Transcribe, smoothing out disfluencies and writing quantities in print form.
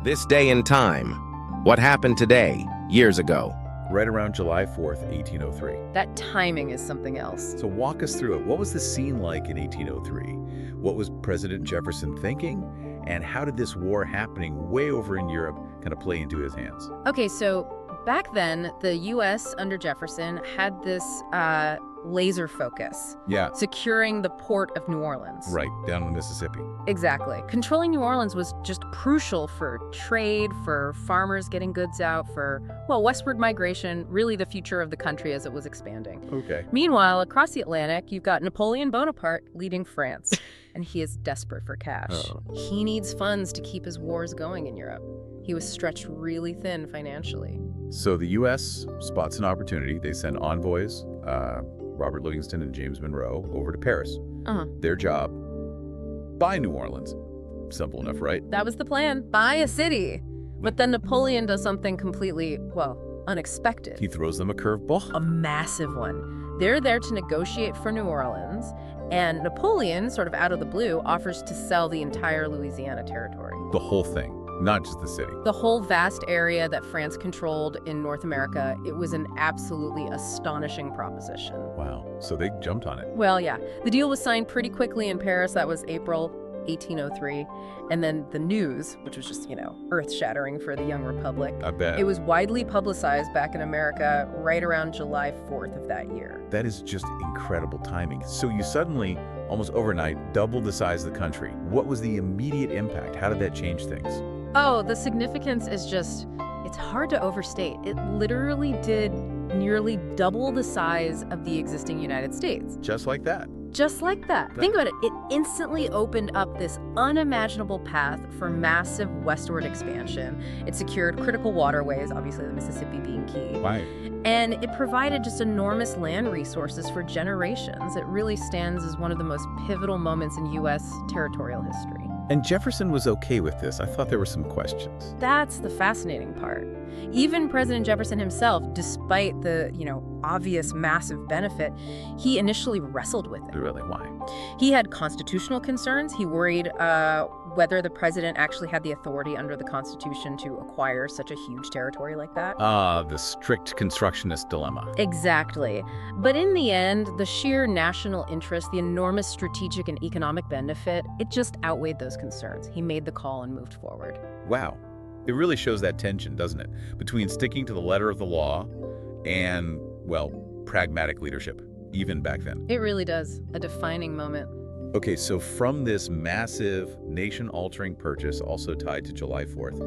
This day in time. What happened today, years ago? Right around July 4th, 1803. That timing is something else. So walk us through it. What was the scene like in 1803? What was President Jefferson thinking? And how did this war happening way over in Europe kind of play into his hands? Okay, so back then, the U.S. under Jefferson had this laser focus, Yeah, securing the port of New Orleans. right, down in the Mississippi. Exactly. Controlling New Orleans was just crucial for trade, for farmers getting goods out, for, well, westward migration, really the future of the country as it was expanding. Okay. Meanwhile, across the Atlantic, you've got Napoleon Bonaparte leading France, and he is desperate for cash. Oh. He needs funds to keep his wars going in Europe. He was stretched really thin financially. So the U.S. spots an opportunity. They send envoys, Robert Livingston and James Monroe, over to Paris. Uh-huh. Their job, buy New Orleans. Simple enough, right? That was the plan. Buy a city. But then Napoleon does something completely, well, unexpected. He throws them a curveball. A massive one. They're there to negotiate for New Orleans, and Napoleon, sort of out of the blue, offers to sell the entire Louisiana territory. The whole thing, not just the city. The whole vast area that France controlled in North America, it was an absolutely astonishing proposition. Wow. So they jumped on it. Well, yeah. The deal was signed pretty quickly in Paris. That was April 1803. And then the news, which was just, earth-shattering for the young republic, I bet. it was widely publicized back in America right around July 4th of that year. That is just incredible timing. So you suddenly, almost overnight, doubled the size of the country. What was the immediate impact? How did that change things? Oh, the significance is just, it's hard to overstate. It literally did nearly double the size of the existing United States. Just like that. Just like that. Think about it. It instantly opened up this unimaginable path for massive westward expansion. It secured critical waterways, obviously the Mississippi being key. Right. And it provided just enormous land resources for generations. It really stands as one of the most pivotal moments in U.S. territorial history. And Jefferson was okay with this. I thought there were some questions. That's the fascinating part. Even President Jefferson himself, despite the, obvious massive benefit, he initially wrestled with it. Really? Why? He had constitutional concerns. He worried whether the president actually had the authority under the Constitution to acquire such a huge territory like that. The strict constructionist dilemma. Exactly. But in the end, the sheer national interest, the enormous strategic and economic benefit, it just outweighed those concerns. He made the call and moved forward. Wow. It really shows that tension, doesn't it? Between sticking to the letter of the law and, well, pragmatic leadership, even back then. It really does. A defining moment. Okay, so from this massive nation-altering purchase, also tied to July 4th,